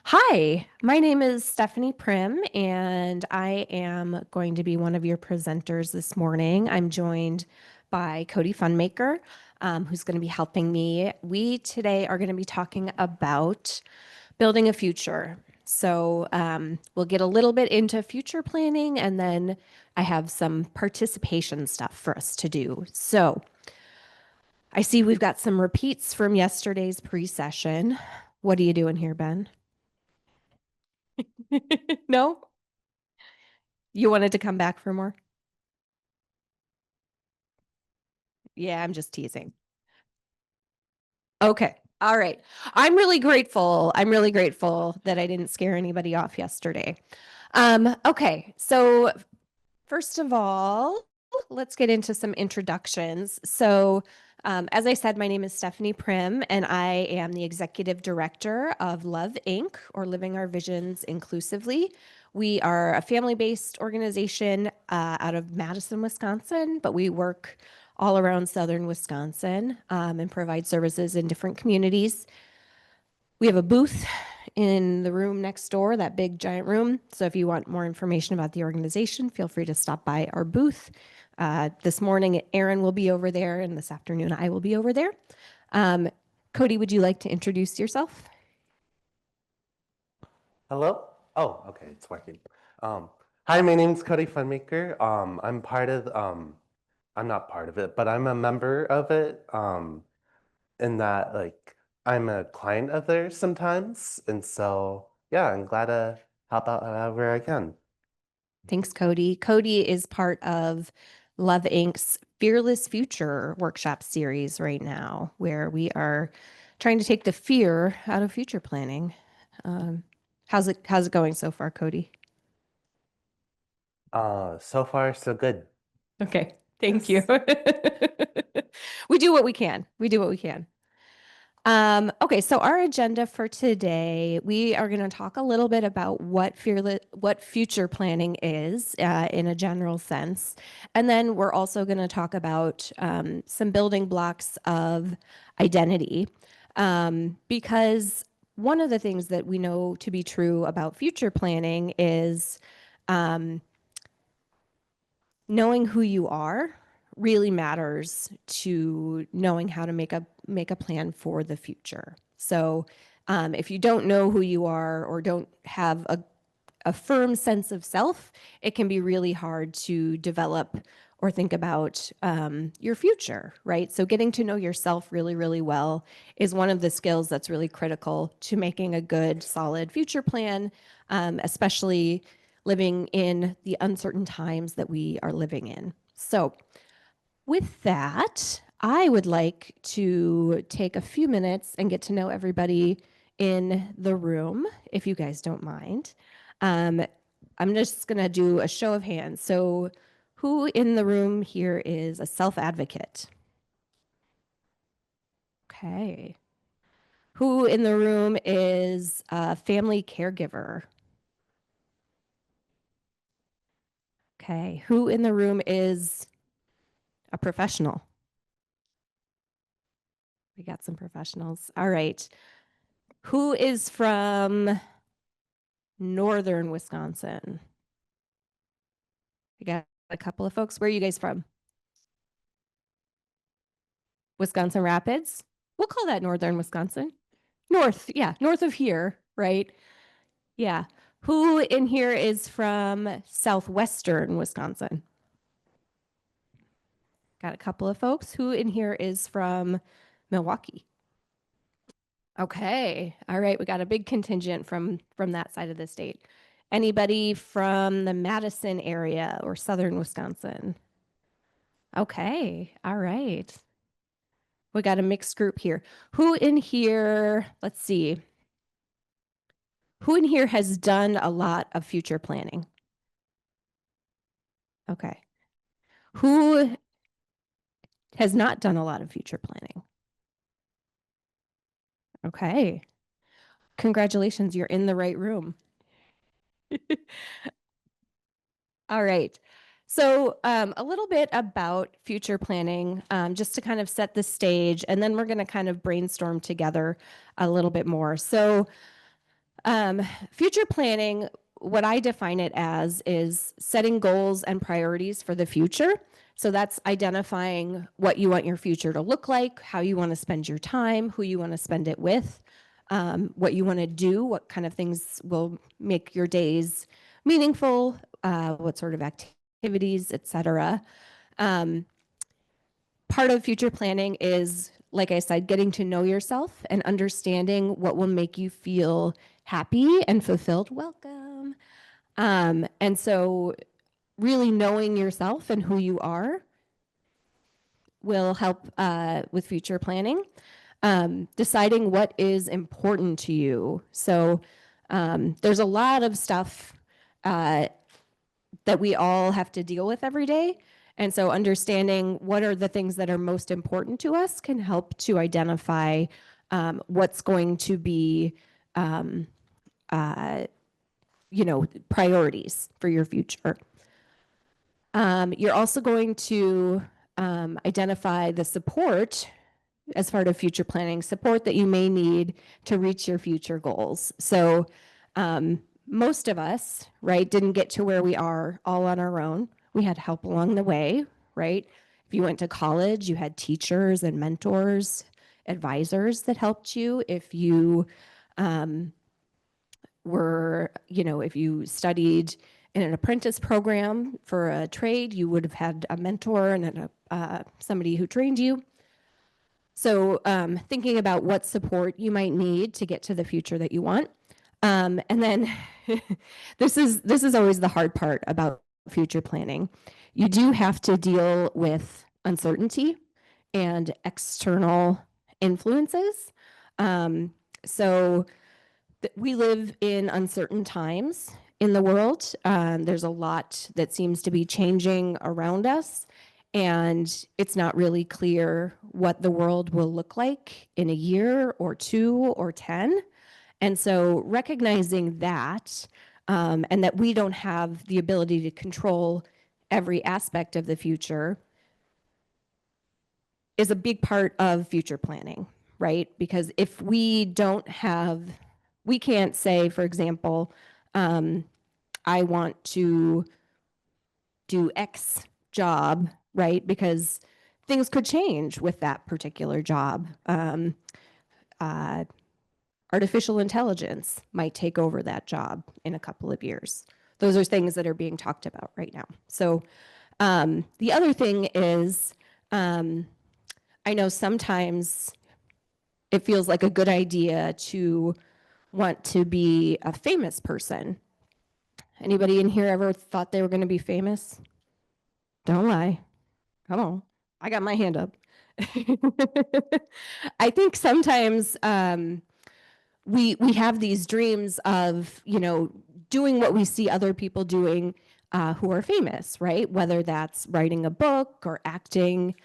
Hi, my name is Stephanie Prim, and I am going to be one of your presenters this morning. I'm joined by Cody Funmaker, who's going to be helping me. We today are going to be talking about building a future. We'll get a little bit into future planning, and then I have some participation stuff for us to do. So I see we've got some repeats from yesterday's pre-session. What are you doing here, Ben? No? You wanted to come back for more? Yeah, I'm just teasing. Okay. All right. I'm really grateful. I'm really grateful that I didn't scare anybody off yesterday. Okay. So first of all, let's get into some introductions. As I said, my name is Stephanie Prim, and I am the executive director of Love Inc., or Living Our Visions Inclusively. We are a family based organization out of Madison, Wisconsin, but we work all around southern Wisconsin and provide services in different communities. We have a booth in the room next door, that big giant room. So if you want more information about the organization, feel free to stop by our booth. This morning, Erin will be over there, and this afternoon, I will be over there. Cody, would you like to introduce yourself? Hello? Oh, okay, it's working. Hi, my name's Cody Funmaker. I'm not part of it, but I'm a member of it. In that, like, I'm a client of theirs sometimes, and so yeah, I'm glad to help out however I can. Thanks, Cody. Cody is part of Love Inc.'s Fearless Future workshop series right now, where we are trying to take the fear out of future planning. Um, how's it going so far, Cody? So far so good. Okay, thank you. Yes. We do what we can. We do what we can. Okay, so our agenda for today, we are going to talk a little bit about what future planning is in a general sense, and then we're also going to talk about some building blocks of identity, because one of the things that we know to be true about future planning is um, knowing who you are really matters to knowing how to make a plan for the future. If you don't know who you are or don't have a firm sense of self, it can be really hard to develop or think about your future, right? So getting to know yourself really, really well is one of the skills that's really critical to making a good, solid future plan, especially living in the uncertain times that we are living in. So with that, I would like to take a few minutes and get to know everybody in the room, if you guys don't mind. Um, I'm just going to do a show of hands. So, who in the room here is a self advocate? Okay. Who in the room is a family caregiver? Okay. Who in the room is a professional? We got some professionals. All right. Who is from northern Wisconsin? We got a couple of folks. Where are you guys from? Wisconsin Rapids? We'll call that northern Wisconsin. North, yeah, north of here, right? Yeah. Who in here is from southwestern Wisconsin? Got a couple of folks. Who in here is from Milwaukee? Okay. All right, we got a big contingent from that side of the state. Anybody from the Madison area or southern Wisconsin? Okay. All right. We got a mixed group here. Who in here, let's see. Who in here has done a lot of future planning? Okay. Who has not done a lot of future planning? Okay. Congratulations, you're in the right room. All right. A little bit about future planning, just to kind of set the stage, and then we're going to kind of brainstorm together a little bit more. Future planning, what I define it as is setting goals and priorities for the future. So that's identifying what you want your future to look like, how you want to spend your time, who you want to spend it with, what you want to do, what kind of things will make your days meaningful, what sort of activities, etc. Um, Part of future planning is, like I said, getting to know yourself and understanding what will make you feel happy and fulfilled. Welcome. And so, really knowing yourself and who you are will help with future planning. Deciding what is important to you. So, there's a lot of stuff uh, that we all have to deal with every day. And so understanding what are the things that are most important to us can help to identify what's going to be, um, uh, priorities for your future. You're also going to identify the support as part of future planning, support that you may need to reach your future goals. So most of us, right, didn't get to where we are all on our own. We had help along the way, right? If you went to college, you had teachers and mentors, advisors that helped you. If you if you studied in an apprentice program for a trade, you would have had a mentor and somebody who trained you. So thinking about what support you might need to get to the future that you want. And then this is always the hard part about future planning. You do have to deal with uncertainty and external influences. So we live in uncertain times in the world. There's a lot that seems to be changing around us, and it's not really clear what the world will look like in a year or 2 or 10. And so recognizing that, and that we don't have the ability to control every aspect of the future is a big part of future planning, right? Because if we don't have, we can't say, for example, I want to do X job, right? Because things could change with that particular job. Uh, Artificial intelligence might take over that job in a couple of years. Those are things that are being talked about right now. So the other thing is, I know sometimes it feels like a good idea to want to be a famous person. Anybody in here ever thought they were going to be famous? Don't lie. Come on. I got my hand up. I think sometimes we have these dreams of, doing what we see other people doing who are famous, right? Whether that's writing a book or acting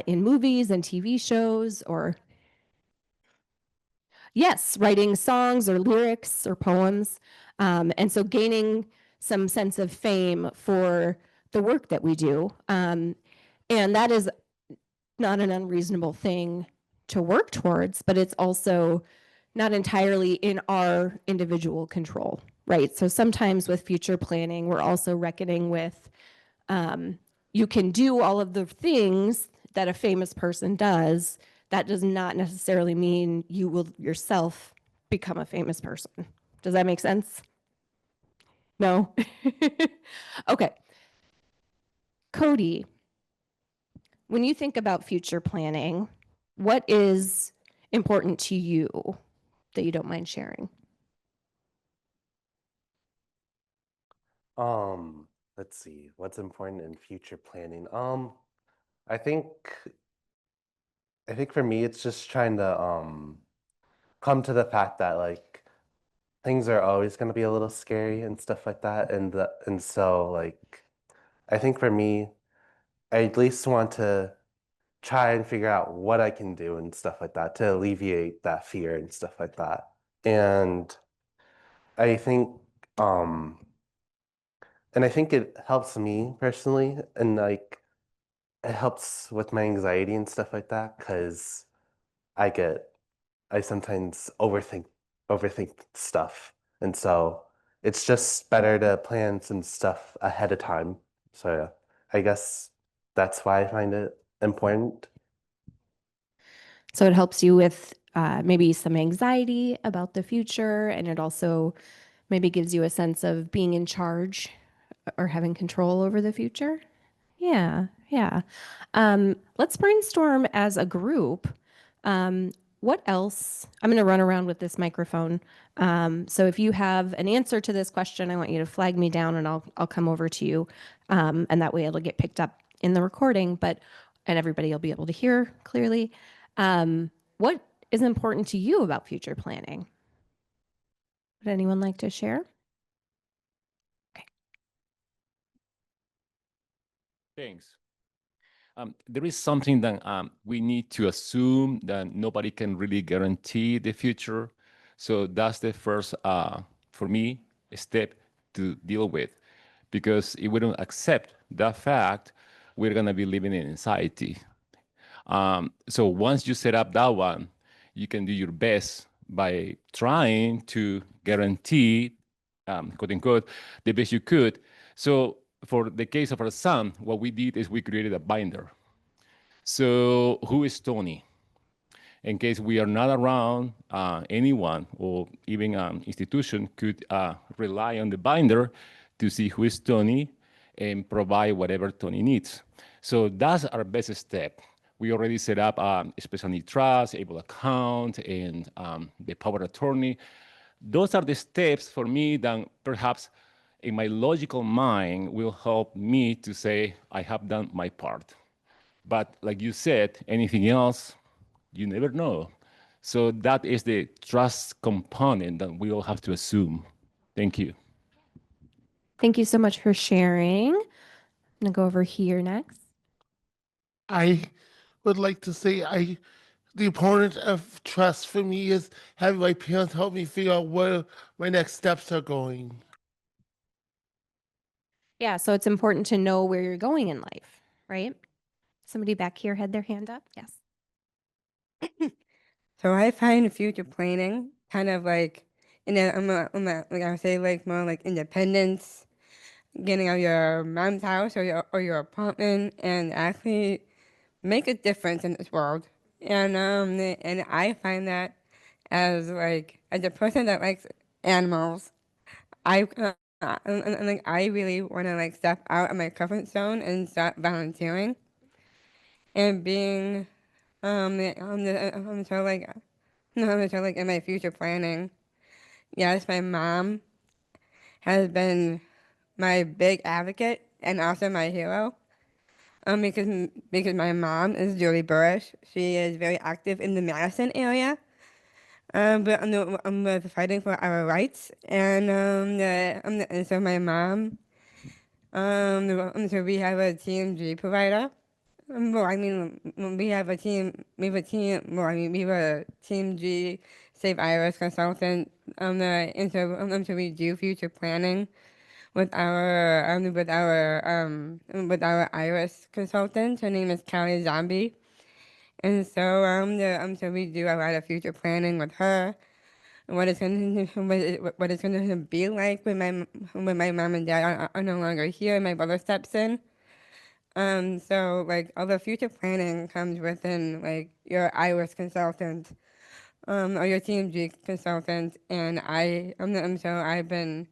in movies and TV shows, or yes, writing songs or lyrics or poems. And so gaining some sense of fame for the work that we do. And that is not an unreasonable thing to work towards, but it's also not entirely in our individual control, right? So sometimes with future planning, we're also reckoning with you can do all of the things that a famous person does. That does not necessarily mean you will yourself become a famous person. Does that make sense? No? Okay. Cody, when you think about future planning, what is important to you that you don't mind sharing? Let's see, what's important in future planning? I think I think for me it's just trying to come to the fact that like things are always going to be a little scary and stuff like that, and so like I think for me I at least want to try and figure out what I can do and stuff like that to alleviate that fear and stuff like that. And I think um and I think it helps me personally, and like it helps with my anxiety and stuff like that because I get I sometimes overthink overthink stuff. And so it's just better to plan some stuff ahead of time. So yeah, I guess that's why I find it important. So it helps you with maybe some anxiety about the future, and it also maybe gives you a sense of being in charge or having control over the future. Yeah, yeah. Let's brainstorm as a group. What else? I'm going to run around with this microphone. So if you have an answer to this question, I want you to flag me down, and I'll come over to you, and that way it'll get picked up in the recording. And everybody will be able to hear clearly. What is important to you about future planning? Would anyone like to share? Thanks. There is something that we need to assume that nobody can really guarantee the future. So that's the first, for me, step to deal with. Because if we don't accept that fact, we're going to be living in anxiety. So once you set up that one, you can do your best by trying to guarantee, quote unquote, the best you could. So for the case of our son, what we did is we created a binder. So who is Tony? In case we are not around, anyone or even institution could rely on the binder to see who is Tony and provide whatever Tony needs. So that's our best step. We already set up special need trust, able account, and the power of attorney. Those are the steps for me that perhaps in my logical mind will help me to say, I have done my part. But like you said, anything else, you never know. So that is the trust component that we all have to assume. Thank you. Thank you so much for sharing. I'm going to go over here next. I would like to say the opponent of trust for me is having my parents help me figure out where my next steps are going. Yeah, so it's important to know where you're going in life, right? Somebody back here had their hand up. Yes. So I find future planning kind of like, like I would say, like more like independence, getting out of your mom's house or your apartment and actually make a difference in this world. And I find that as a person that likes animals, like I really want to like step out of my comfort zone and start volunteering and being so like no, so like in my future planning, yes, my mom has been my big advocate and also my hero. Because my mom is Julie Burrish. She is very active in the Madison area. But I'm fighting for our rights, and so my mom, so we have a TMG provider. Well, I mean, we have a team. We have a team. Well, I mean, we have a Team G Save Iris consultant. So we do future planning with our Iris consultant. Her name is Callie Zombie, and so we do a lot of future planning with her. What it's going to be like when my mom and dad are no longer here and my brother steps in. So like all the future planning comes within like your Iris consultant, or your TMG consultant, and I've been,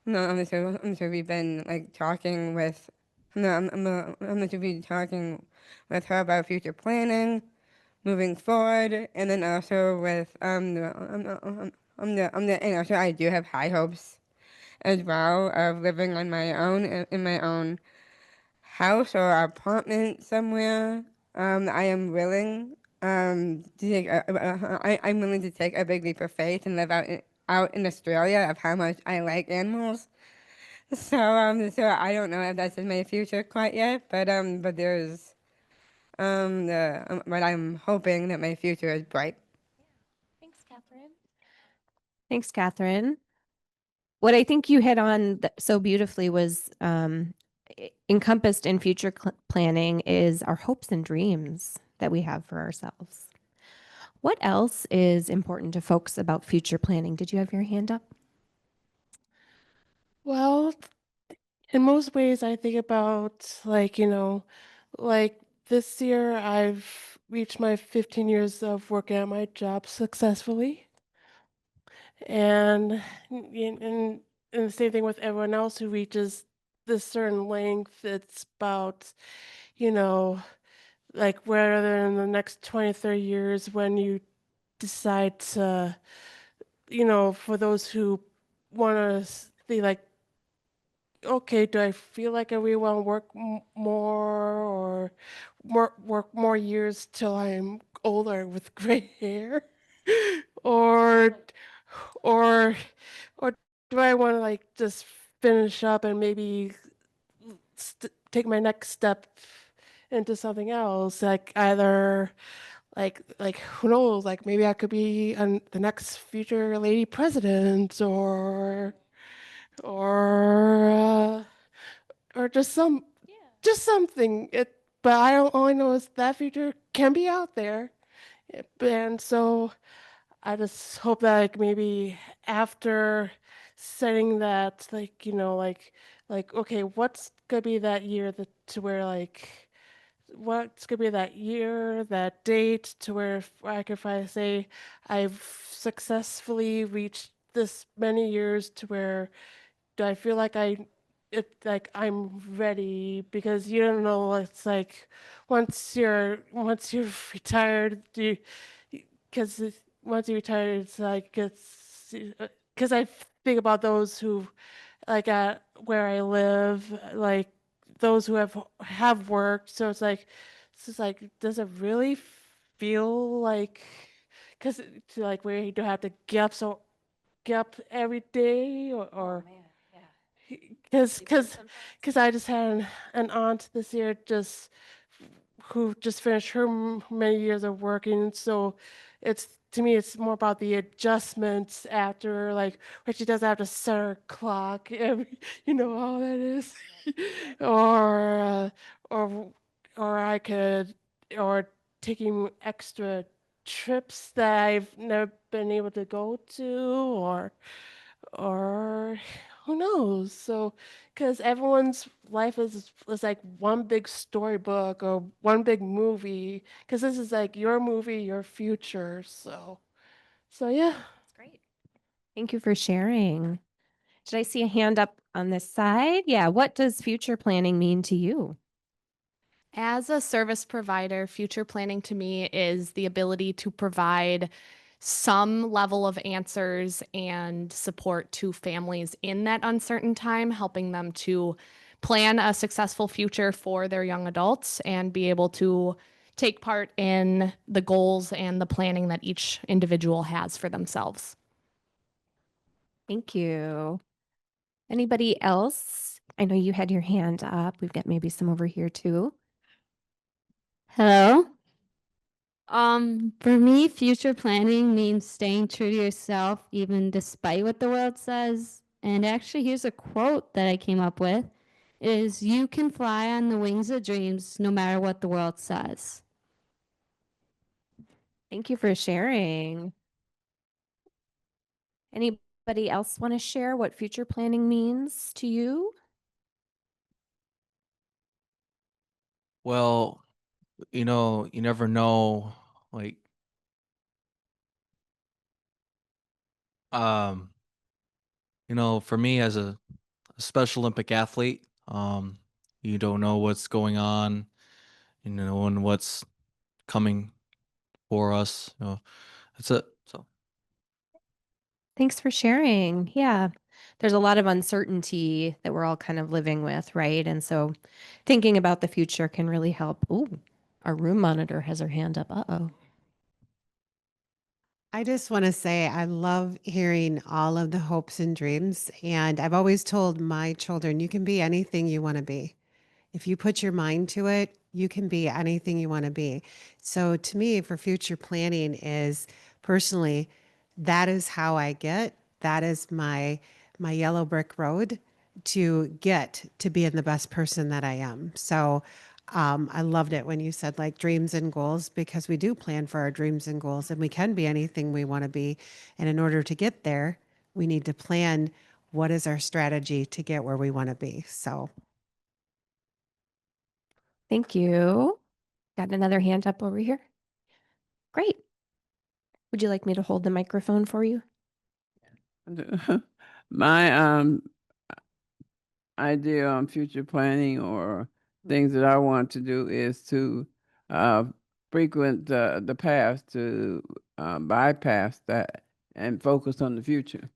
no, so we've been like talking with, no, I'm going to be talking with her about future planning, moving forward, and then also with and also I do have high hopes as well of living on my own in my own house or apartment somewhere. I am willing to take I'm willing to take a big leap of faith and live out in Australia of how much I like animals. So I don't know if that's in my future quite yet, but there's but I'm hoping that my future is bright. Thanks, Catherine. Thanks, Catherine. What I think you hit on so beautifully was encompassed in future planning is our hopes and dreams that we have for ourselves. What else is important to folks about future planning? Did you have your hand up? Well, in most ways, I think about like this year, I've reached my 15 years of working at my job successfully. And, and the same thing with everyone else who reaches this certain length. It's about, you know, like whether in the next 20, 30 years when you decide to, for those who want to be like, okay, do I feel like I really want to work more or work more years till I'm older with gray hair? Or or or do I want to like just finish up and maybe take my next step into something else, like either like who knows, like maybe I could be the next future lady president or or just something. But I don't only know is that future can be out there. And so I just hope that like maybe after setting that, like okay, what's gonna be that year that to where like what's gonna be that year, that date to where if I could finally say I've successfully reached this many years to where do I feel like I'm ready because you don't know it's like once you're retired do you because once you retire it's like it's because I think about those who like at where I live like those who have worked so it's just like does it really feel like because like where you don't have to get up every day or because I just had an aunt this year just who just finished her many years of working. So it's to me, it's more about the adjustments after like where she doesn't have to set her clock. Every, you know how that is, or or or I could or taking extra trips that I've never been able to go to or who knows? So, because everyone's life is like one big storybook or one big movie. Because this is like your movie, your future. So yeah. That's great. Thank you for sharing. Did I see a hand up on this side? Yeah. What does future planning mean to you? As a service provider, future planning to me is the ability to provide some level of answers and support to families in that uncertain time, helping them to plan a successful future for their young adults and be able to take part in the goals and the planning that each individual has for themselves. Thank you. Anybody else? I know you had your hand up. We've got maybe some over here too. Hello. For me, future planning means staying true to yourself, even despite what the world says. And actually, here's a quote that I came up with is you can fly on the wings of dreams no matter what the world says. Thank you for sharing. Anybody else want to share what future planning means to you? Well, you never know, like, um, for me as a Special Olympic athlete, you don't know what's going on, and what's coming for us. That's it. So. Thanks for sharing. Yeah. There's a lot of uncertainty that we're all kind of living with, right? And so thinking about the future can really help. Ooh, our room monitor has her hand up. Uh-oh. I just want to say I love hearing all of the hopes and dreams. And I've always told my children, you can be anything you want to be. If you put your mind to it, you can be anything you want to be. So to me, for future planning is personally, that is how I get. That is my yellow brick road to get to being the best person that I am. So I loved it when you said like dreams and goals, because we do plan for our dreams and goals and we can be anything we want to be. And in order to get there, we need to plan what is our strategy to get where we want to be. So Thank you. Got another hand up over here. Great. Would you like me to hold the microphone for you? My idea on future planning or things that I want to do is to frequent the past, to bypass that and focus on the future.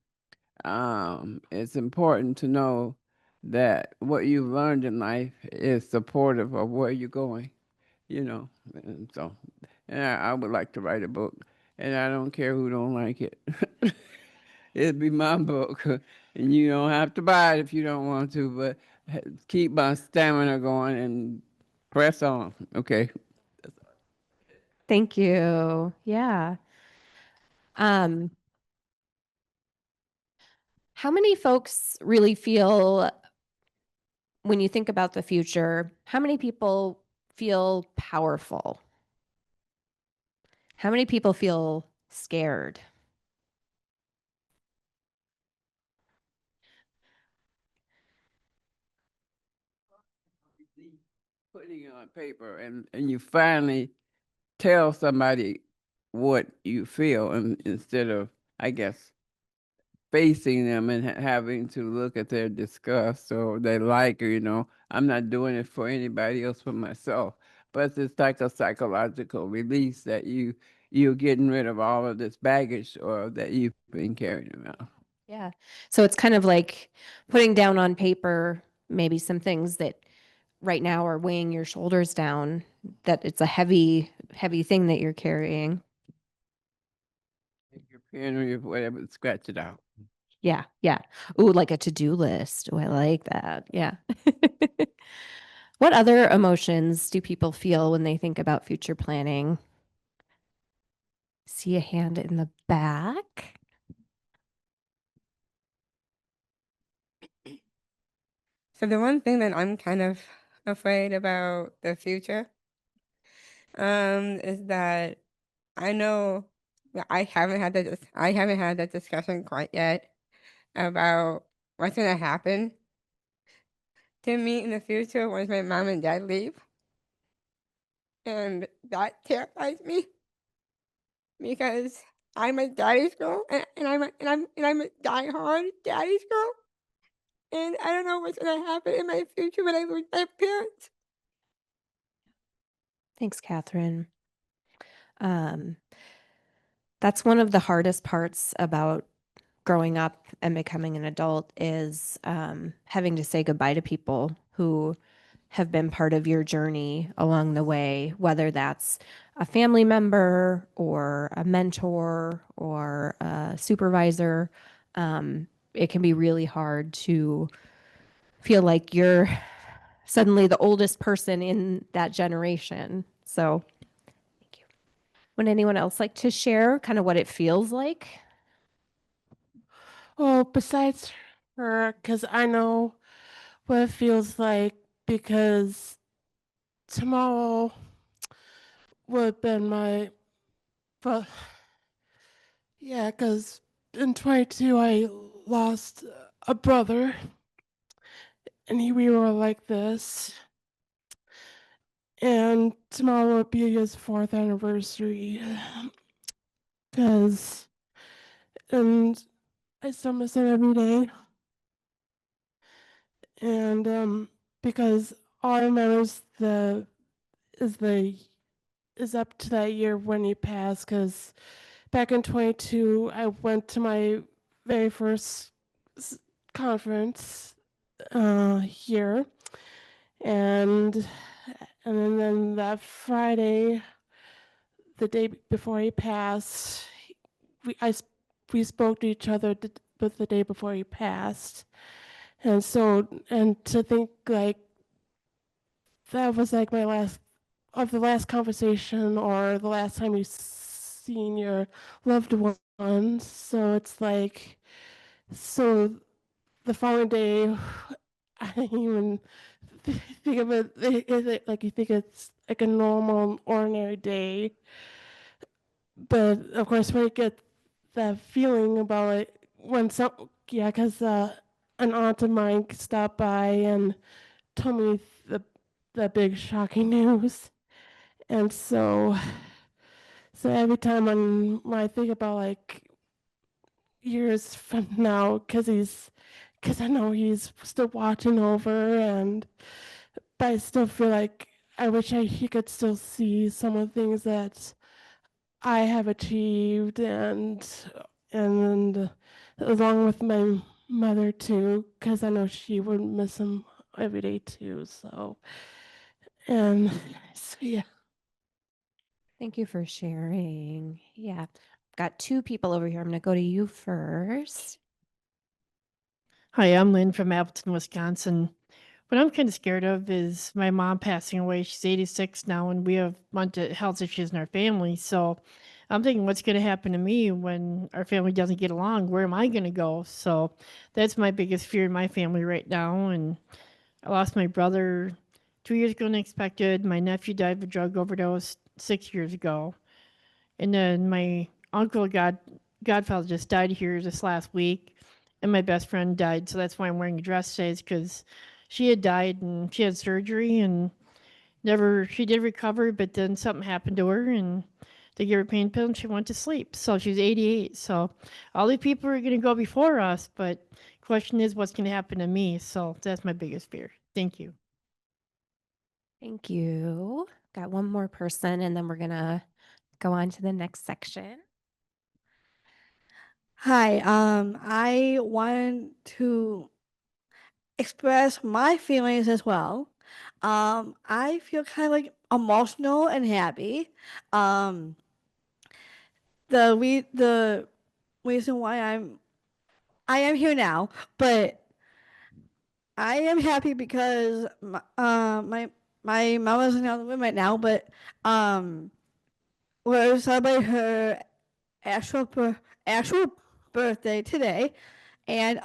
It's important to know that what you've learned in life is supportive of where you're going, you know. And so, and I would like to write a book, and I don't care who don't like it. It'd be my book, and you don't have to buy it if you don't want to, but keep my stamina going and press on. Okay. Thank you. Yeah. How many folks really feel, when you think about the future, how many people feel powerful? How many people feel scared? Putting it on paper and you finally tell somebody what you feel, and instead of, I guess, facing them and having to look at their disgust or they like, or, you know, I'm not doing it for anybody else but myself. But it's like a psychological release that you're getting rid of all of this baggage or that you've been carrying around. Yeah. So it's kind of like putting down on paper maybe some things that right now are weighing your shoulders down, that it's a heavy, heavy thing that you're carrying. Take your pen or your whatever, scratch it out. Yeah. Yeah. Ooh, like a to-do list. Oh, I like that. Yeah. What other emotions do people feel when they think about future planning? See a hand in the back. So the one thing that I'm kind of afraid about the future, is that I know that I haven't had that discussion quite yet about what's gonna happen to me in the future once my mom and dad leave, and that terrifies me because I'm a daddy's girl, and I'm a diehard daddy's girl, and I don't know what's gonna happen in my future when I lose my parents. Thanks, Catherine. That's one of the hardest parts about growing up and becoming an adult is having to say goodbye to people who have been part of your journey along the way, whether that's a family member or a mentor or a supervisor. It can be really hard to feel like you're suddenly the oldest person in that generation. So, thank you. Would anyone else like to share kind of what it feels like? Well, besides her, because I know what it feels like, because tomorrow would have been but yeah, because in 22 I lost a brother, and we were like this. And tomorrow will be his 4th anniversary. And I still miss him every day. And because all I remember is up to that year when he passed. Because back in 22, I went to my very first conference here, and then that Friday, the day before he passed, we spoke to each other but the day before he passed, and to think like that was like my last conversation or the last time you've seen your loved ones. So it's like, so the following day, I didn't even think of it, is it like you think it's like a normal, ordinary day. But of course, when you get that feeling about it, when because an aunt of mine stopped by and told me the big shocking news, and so every time when I think about like years from now, because I know he's still watching over, but I still feel like I wish he could still see some of the things that I have achieved, and along with my mother too, because I know she would miss him every day too. And so yeah. Thank you for sharing. Yeah. Got two people over here. I'm going to go to you first. Hi, I'm Lynn from Appleton, Wisconsin. What I'm kind of scared of is my mom passing away. She's 86 now, and we have a bunch of health issues in our family. So I'm thinking, what's going to happen to me when our family doesn't get along? Where am I going to go? So that's my biggest fear in my family right now. And I lost my brother 2 years ago unexpected. My nephew died of a drug overdose 6 years ago. And then my godfather just died here this last week. And my best friend died. So that's why I'm wearing a dress today, because she had died and she had surgery and she did recover, but then something happened to her and they gave her pain pill and she went to sleep. So she was 88. So all these people are going to go before us, but question is what's going to happen to me. So that's my biggest fear. Thank you. Thank you. Got one more person, and then we're going to go on to the next section. Hi, I want to express my feelings as well. I feel kind of like emotional and happy. The reason why I am here now, but I am happy because my mom isn't in the room right now, but we're celebrating her actual birthday today, and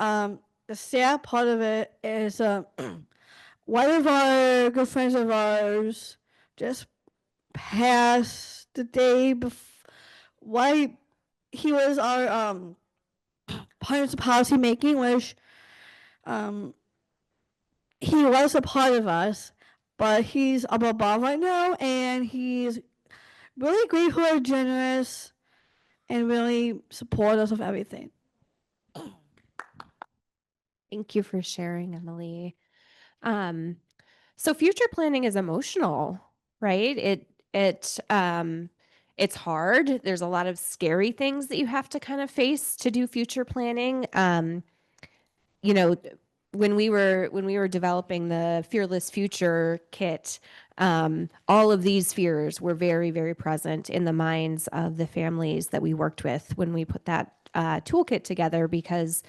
the sad part of it is one of our good friends of ours just passed the day before. Why he was our part of policy making, which he was a part of us, but he's up above right now, and he's really grateful and generous and really support us of everything. Thank you for sharing, Emily. So future planning is emotional, right? It's hard. There's a lot of scary things that you have to kind of face to do future planning. You know, when we were developing the Fearless Future kit, all of these fears were very, very present in the minds of the families that we worked with when we put that toolkit together, because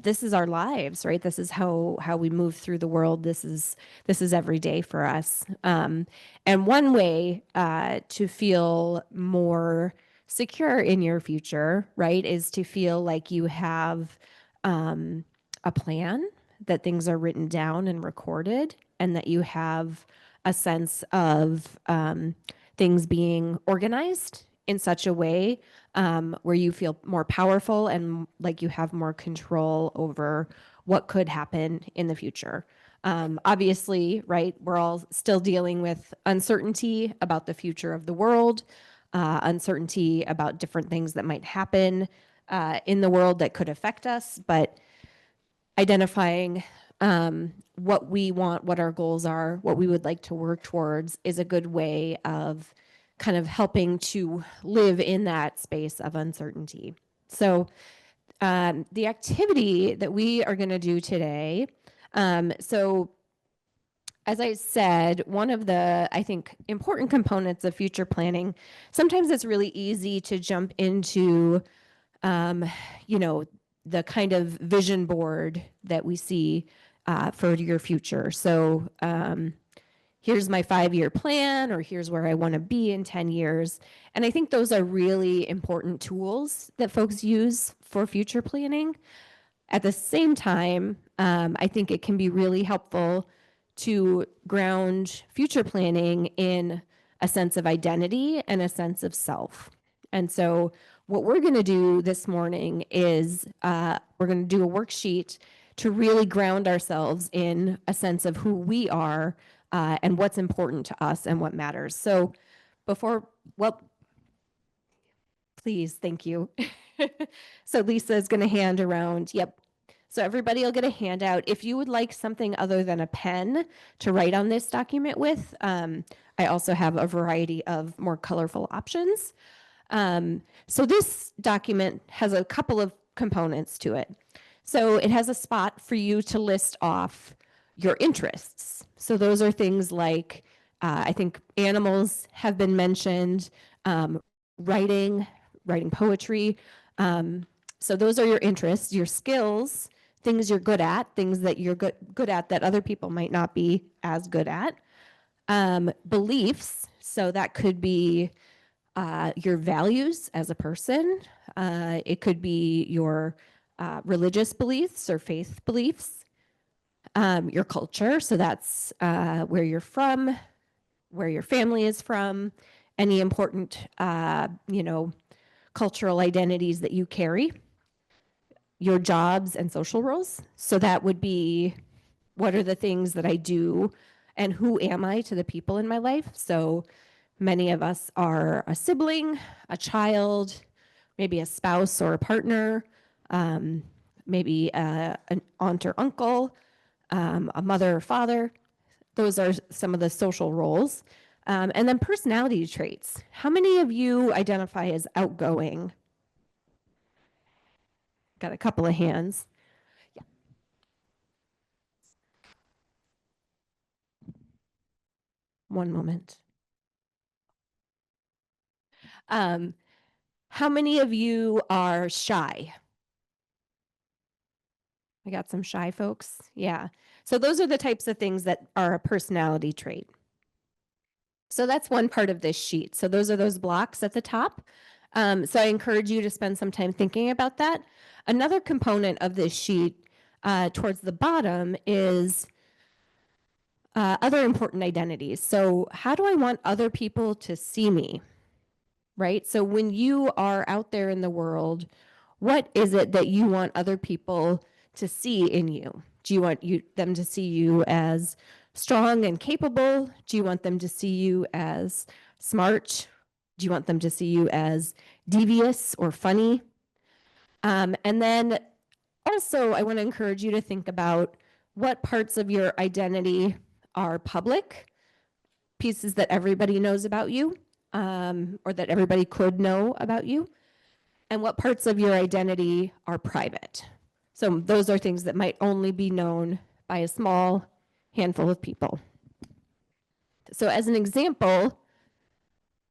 this is our lives, right? This is how we move through the world. This is every day for us. And one way to feel more secure in your future, right, is to feel like you have a plan, that things are written down and recorded, and that you have a sense of things being organized in such a way where you feel more powerful and like you have more control over what could happen in the future. Obviously, right, we're all still dealing with uncertainty about the future of the world, uncertainty about different things that might happen in the world that could affect us, but identifying what we want, what our goals are, what we would like to work towards is a good way of kind of helping to live in that space of uncertainty. So the activity that we are going to do today, so as I said, one of the, I think, important components of future planning, sometimes it's really easy to jump into, you know, the kind of vision board that we see for your future. So here's my 5-year plan, or here's where I want to be in 10 years. And I think those are really important tools that folks use for future planning. At the same time, I think it can be really helpful to ground future planning in a sense of identity and a sense of self. And so what we're going to do this morning is we're going to do a worksheet to really ground ourselves in a sense of who we are and what's important to us and what matters. So please, thank you. So Lisa is going to hand around, yep. So everybody will get a handout. If you would like something other than a pen to write on this document with, I also have a variety of more colorful options. So this document has a couple of components to it. So it has a spot for you to list off your interests. So those are things like, I think animals have been mentioned, writing poetry. So those are your interests, your skills, things you're good at, things that you're good at that other people might not be as good at. Beliefs, so that could be your values as a person. It could be your religious beliefs or faith beliefs. Your culture, so that's where you're from, where your family is from, any important, cultural identities that you carry. Your jobs and social roles. So that would be, what are the things that I do and who am I to the people in my life? So many of us are a sibling, a child, maybe a spouse or a partner, maybe an aunt or uncle, a mother or father. Those are some of the social roles. And then personality traits. How many of you identify as outgoing? Got a couple of hands. Yeah. One moment. How many of you are shy? I got some shy folks. Yeah. So those are the types of things that are a personality trait. So that's one part of this sheet. So those are those blocks at the top. So I encourage you to spend some time thinking about that. Another component of this sheet towards the bottom is other important identities. So how do I want other people to see me? Right? So when you are out there in the world, what is it that you want other people to see in you? Do you want them to see you as strong and capable? Do you want them to see you as smart? Do you want them to see you as devious or funny? And then also, I want to encourage you to think about what parts of your identity are public, pieces that everybody knows about you, or that everybody could know about you, and what parts of your identity are private. So those are things that might only be known by a small handful of people. So as an example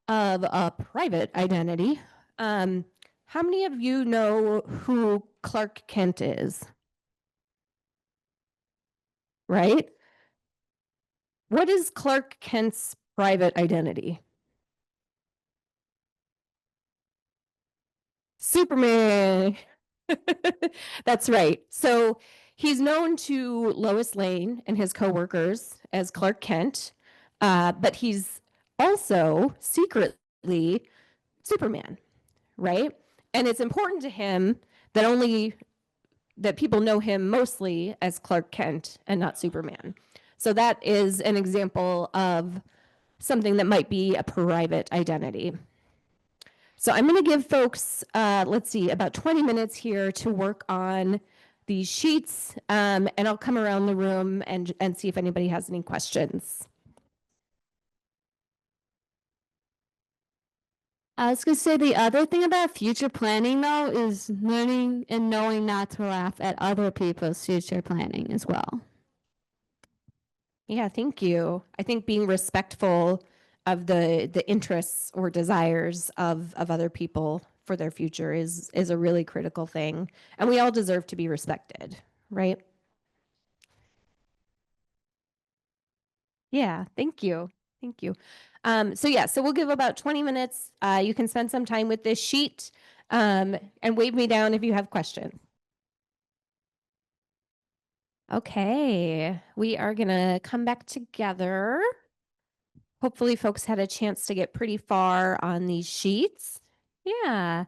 of a private identity, how many of you know who Clark Kent is? Right? What is Clark Kent's private identity? Superman. That's right. So he's known to Lois Lane and his coworkers as Clark Kent, but he's also secretly Superman, right? And it's important to him that people know him mostly as Clark Kent and not Superman. So that is an example of something that might be a private identity. So I'm going to give folks, let's see, about 20 minutes here to work on these sheets, and I'll come around the room and see if anybody has any questions. I was going to say the other thing about future planning, though, is learning and knowing not to laugh at other people's future planning as well. Yeah, thank you. I think being respectful of the interests or desires of other people for their future is a really critical thing. And we all deserve to be respected, right? Yeah, thank you. Thank you. So we'll give about 20 minutes. You can spend some time with this sheet and wave me down if you have questions. Okay, we are gonna come back together. Hopefully folks had a chance to get pretty far on these sheets. Yeah.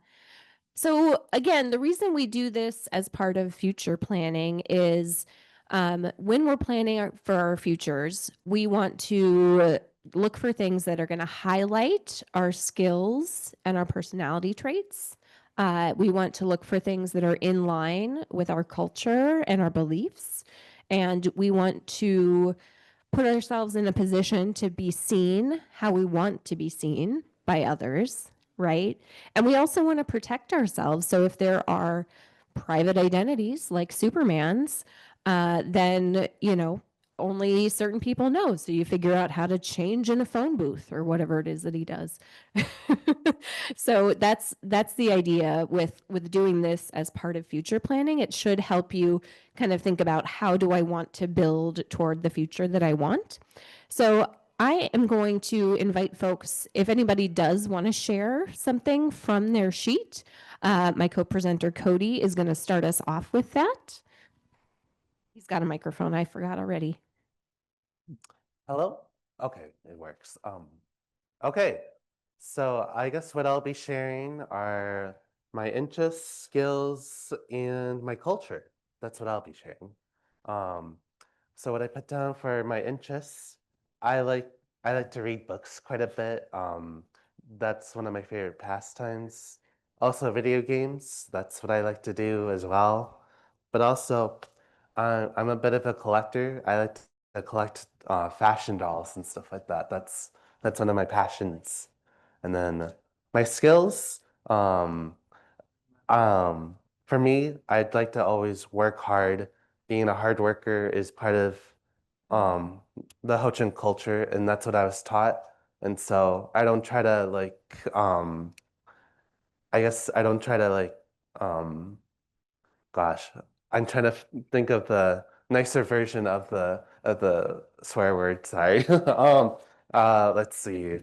So again, the reason we do this as part of future planning is when we're planning for our futures, we want to look for things that are going to highlight our skills and our personality traits. We want to look for things that are in line with our culture and our beliefs. And we want to put ourselves in a position to be seen how we want to be seen by others, right? And we also want to protect ourselves. So if there are private identities like Superman's, then, only certain people know. So you figure out how to change in a phone booth or whatever it is that he does. So that's the idea with doing this as part of future planning. It should help you kind of think about how do I want to build toward the future that I want. So I am going to invite folks, if anybody does want to share something from their sheet, my co-presenter Cody is going to start us off with that. He's got a microphone. I forgot already. Hello? Okay, it works. Okay, so I guess what I'll be sharing are my interests, skills, and my culture. That's what I'll be sharing. So what I put down for my interests, I like to read books quite a bit. That's one of my favorite pastimes. Also video games, that's what I like to do as well. But also, I'm a bit of a collector. I like to collect fashion dolls and stuff like that. That's one of my passions. And then my skills, for me, I'd like to always work hard. Being a hard worker is part of the Ho Chunk culture, and that's what I was taught. And so I don't try to I guess I don't try to gosh, I'm trying to think of the nicer version of the swear word. Sorry. Let's see.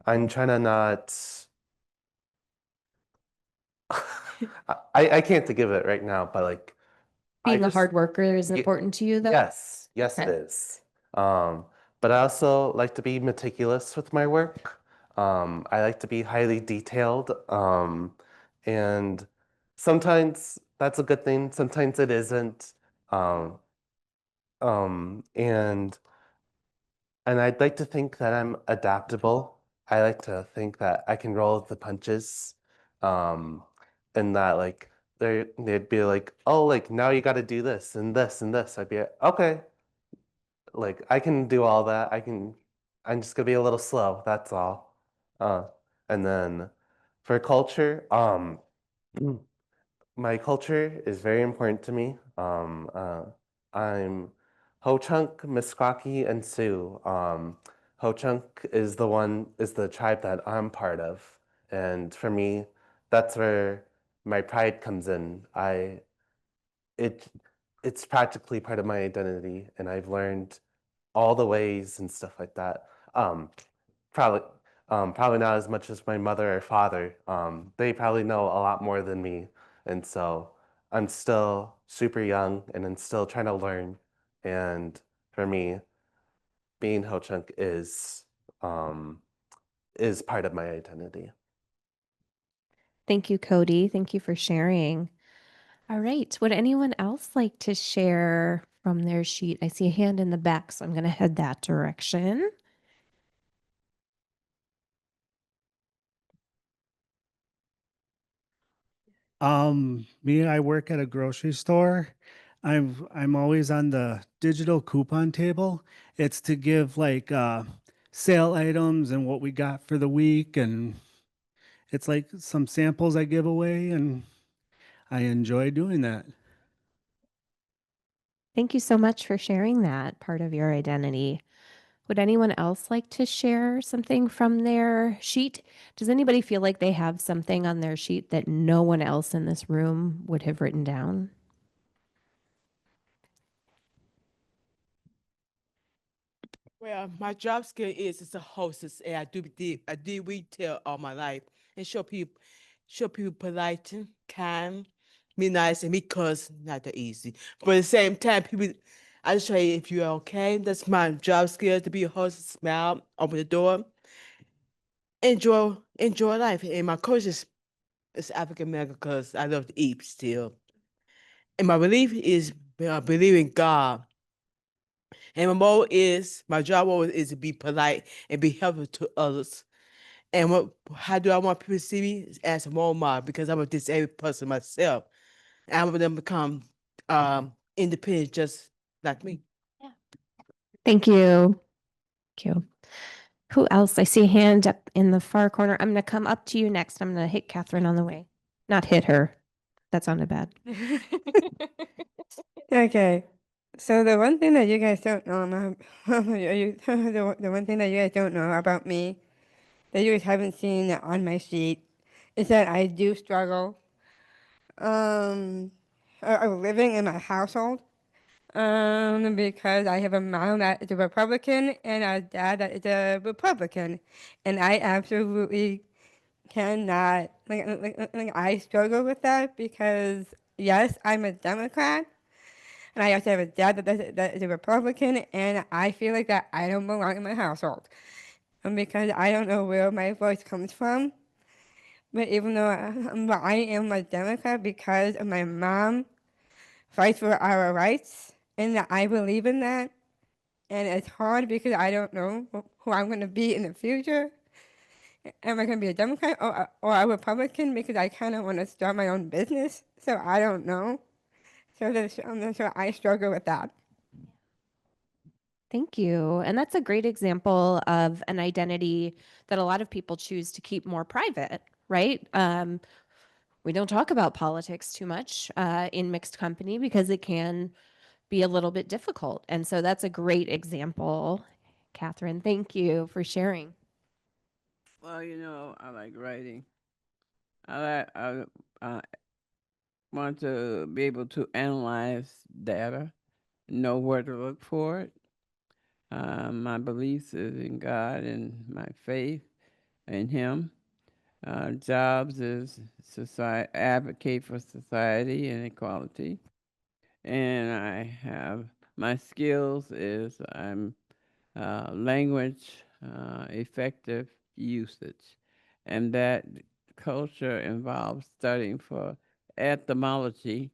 I'm trying to not. I can't think of it right now, but Being a hard worker is Ye- important to you, though? Yes, yes, it Okay. is. But I also like to be meticulous with my work. I like to be highly detailed. And sometimes that's a good thing, sometimes it isn't. Um, and I'd like to think that I'm adaptable. I like to think that I can roll with the punches. Um, and that they'd be like, oh, now you got to do this and this and this. I'd be like, okay, I can do all that. I'm just gonna be a little slow, that's all. And then for culture, my culture is very important to me. I'm Ho Chunk, Meskwaki, and Sioux. Ho Chunk is the tribe that I'm part of. And for me, that's where my pride comes in. It it's practically part of my identity, and I've learned all the ways and stuff like that. Probably probably not as much as my mother or father. They probably know a lot more than me, and so I'm still super young and I'm still trying to learn. And for me, being Ho Chunk is part of my identity. Thank you, Cody. Thank you for sharing. All right. Would anyone else like to share from their sheet? I see a hand in the back, so I'm going to head that direction. Me, I work at a grocery store. I'm always on the digital coupon table. It's to give sale items and what we got for the week, and it's like some samples I give away, and I enjoy doing that. Thank you so much for sharing that part of your identity. Would anyone else like to share something from their sheet? Does anybody feel like they have something on their sheet that no one else in this room would have written down? Well, my job skill is as a hostess, and I did retail all my life, and show people polite, kind, me nice and me cuss, not that easy. But at the same time, people, I just say if you're okay, that's my job skill to be a host, smile, open the door, enjoy life. And my coach is African American because I love to eat still. And my belief is believe in God. And my job role is to be polite and be helpful to others. And how do I want people to see me? As a role model because I'm a disabled person myself. And I want them to become independent just like me. Thank you. Thank you. Who else? I see a hand up in the far corner. I'm going to come up to you next. I'm going to hit Catherine on the way. Not hit her. That sounded bad. Okay. So the one thing that you guys don't know about the one thing that you guys don't know about me that you guys haven't seen on my sheet is that I do struggle living in my household because I have a mom that is a Republican and a dad that is a Republican, and I absolutely cannot I struggle with that because yes, I'm a Democrat. And I also have a dad that is a Republican, and I feel like that I don't belong in my household. And because I don't know where my voice comes from. But even though I am a Democrat because of my mom fights for our rights, and that I believe in that. And it's hard because I don't know who I'm going to be in the future. Am I going to be a Democrat or a Republican? Because I kind of want to start my own business. So I don't know. So I struggle with that. Thank you. And that's a great example of an identity that a lot of people choose to keep more private, right? We don't talk about politics too much in mixed company because it can be a little bit difficult. And so that's a great example. Catherine, thank you for sharing. Well, I like writing. I want to be able to analyze data, know where to look for it. My beliefs is in God and my faith in Him. Jobs is society, advocate for society and equality. And I have my skills is I'm language effective usage, and that culture involves studying for etymology,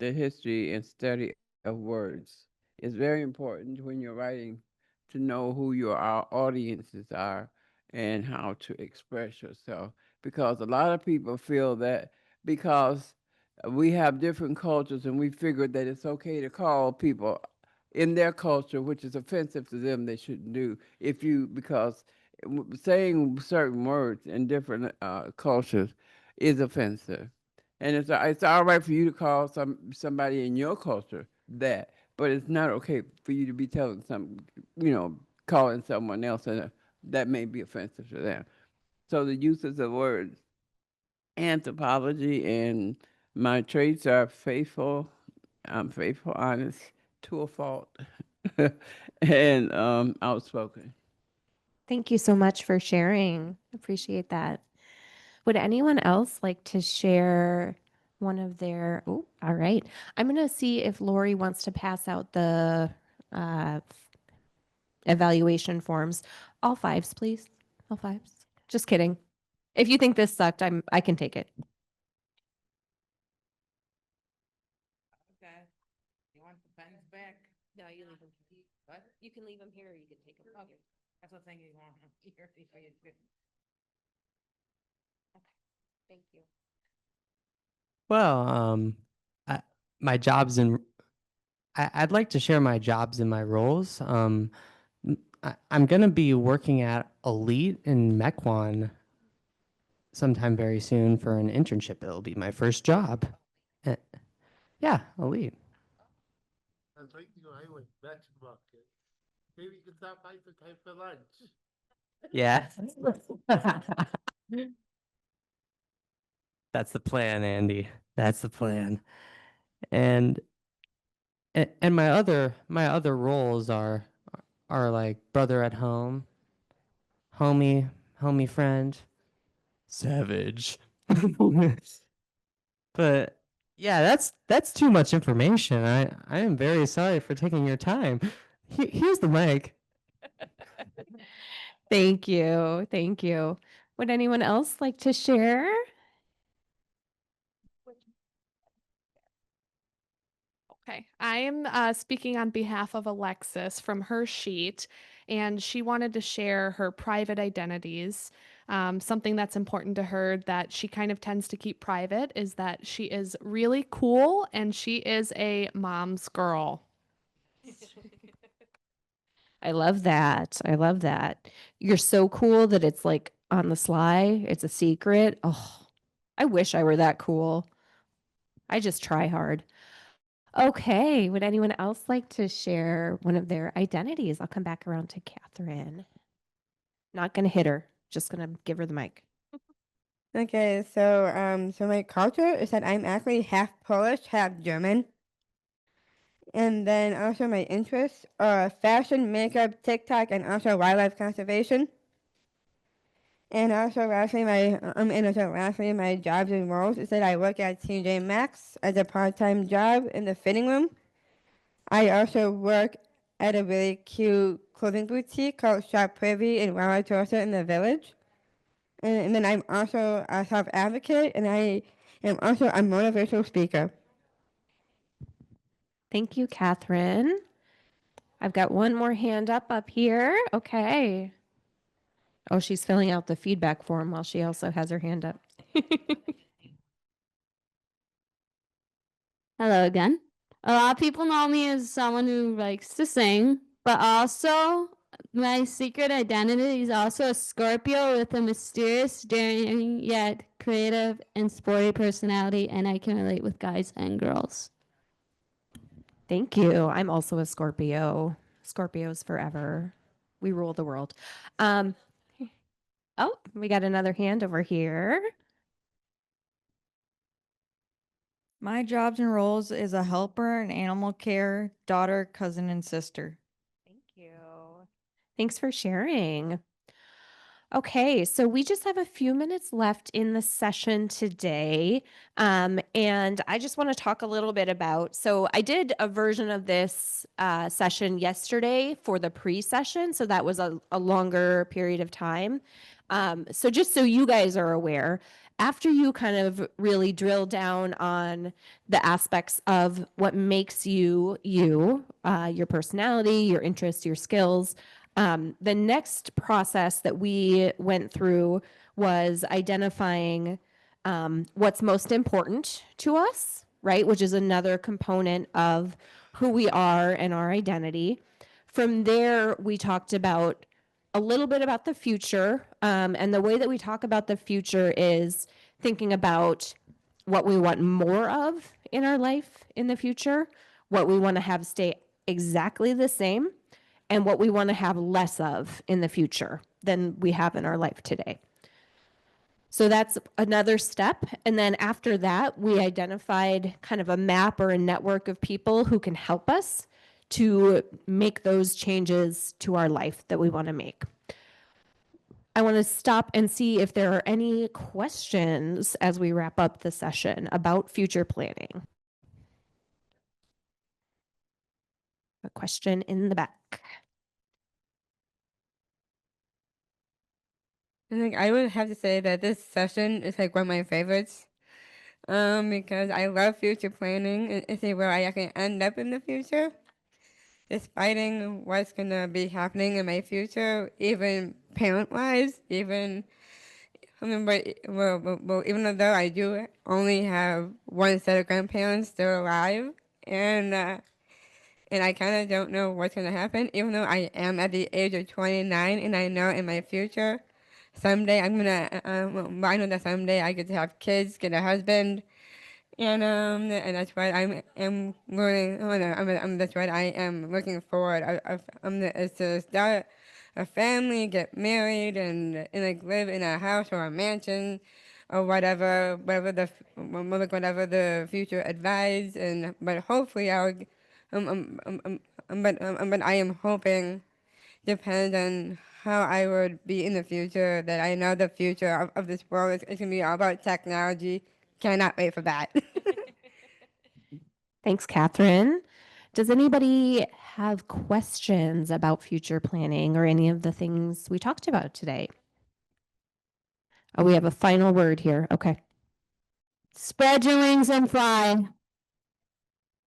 the history and study of words. It's very important when you're writing to know who your audiences are and how to express yourself. Because a lot of people feel that because we have different cultures and we figured that it's okay to call people in their culture, which is offensive to them, they shouldn't do. Because saying certain words in different cultures is offensive. And it's all right for you to call somebody in your culture that, but it's not okay for you to be telling calling someone else, and that may be offensive to them. So the uses of words, anthropology, and my traits are faithful. I'm faithful, honest, to a fault, and outspoken. Thank you so much for sharing. Appreciate that. Would anyone else like to share one of their, oh, all right. I'm going to see if Lori wants to pass out the evaluation forms. All fives, please. All fives. Just kidding. If you think this sucked, I can take it. Okay. You want the pens back? No, you leave them. What? You can leave them here or you can take them. Okay. That's what I'm thinking. You want them here before you do it. Thank you. Well, my jobs and I'd like to share my jobs and my roles. I'm going to be working at Elite in Mequon sometime very soon for an internship. It'll be my first job. Yeah, Elite. I was like, I went back to market. Maybe you could stop by for time for lunch. Yeah. That's the plan, Andy. That's the plan. And my other roles are like brother at home, homie friend, savage. But Yeah, that's too much information. I am very sorry for taking your time. Here's the mic. Thank you. Thank you. Would anyone else like to share? Okay, I am speaking on behalf of Alexis from her sheet, and she wanted to share her private identities. Something that's important to her that she kind of tends to keep private is that she is really cool and she is a mom's girl. I love that. I love that. You're so cool that it's like on the sly. It's a secret. Oh, I wish I were that cool. I just try hard. Okay. Would anyone else like to share one of their identities? I'll come back around to Catherine. Not going to hit her. Just going to give her the mic. Okay, so my culture is that I'm actually half Polish, half German. And then also my interests are fashion, makeup, TikTok, and also wildlife conservation. And also lastly my jobs and roles is that I work at TJ Maxx as a part-time job in the fitting room. I also work at a really cute clothing boutique called Shop Privy in Wauwatosa in the village. And then I'm also a self-advocate, and I am also a motivational speaker. Thank you, Catherine. I've got one more hand up here. Okay. Oh, she's filling out the feedback form while she also has her hand up. Hello again. A lot of people know me as someone who likes to sing, but also my secret identity is also a Scorpio with a mysterious, daring, yet creative and sporty personality, and I can relate with guys and girls. Thank you. I'm also a Scorpio. Scorpios forever. We rule the world. Oh, we got another hand over here. My jobs and roles is a helper in animal care, daughter, cousin, and sister. Thank you. Thanks for sharing. Okay, so we just have a few minutes left in the session today. And I just want to talk a little bit about, so I did a version of this session yesterday for the pre-session. So that was a longer period of time. So just so you guys are aware, after you kind of really drill down on the aspects of what makes you, your personality, your interests, your skills, the next process that we went through was identifying what's most important to us, right? Which is another component of who we are and our identity. From there, we talked about a little bit about the future. And the way that we talk about the future is thinking about what we want more of in our life in the future, what we want to have stay exactly the same, and what we want to have less of in the future than we have in our life today. So that's another step. And then after that, we identified kind of a map or a network of people who can help us to make those changes to our life that we want to make. I want to stop and see if there are any questions as we wrap up the session about future planning. A question in the back. I think I would have to say that this session is like one of my favorites. Because I love future planning and see where I can end up in the future. Deciding what's gonna be happening in my future, even parent-wise, even even though I do only have one set of grandparents still alive, and I kind of don't know what's gonna happen, even though I am at the age of 29, and I know in my future, someday I'm gonna, I know that someday I get to have kids, get a husband, and that's what am learning. Oh no, that's what I am looking forward. Is to start a family, get married, and like live in a house or a mansion, or whatever the future advise. And but hopefully but I am hoping, depends on how I would be in the future. That I know the future of this world is gonna be all about technology. Cannot wait for that. Thanks, Catherine. Does anybody have questions about future planning or any of the things we talked about today? Oh, we have a final word here. Okay. Spread your wings and fly.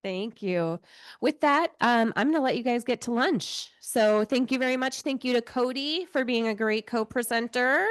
Thank you. With that, I'm going to let you guys get to lunch. So thank you very much. Thank you to Cody for being a great co-presenter.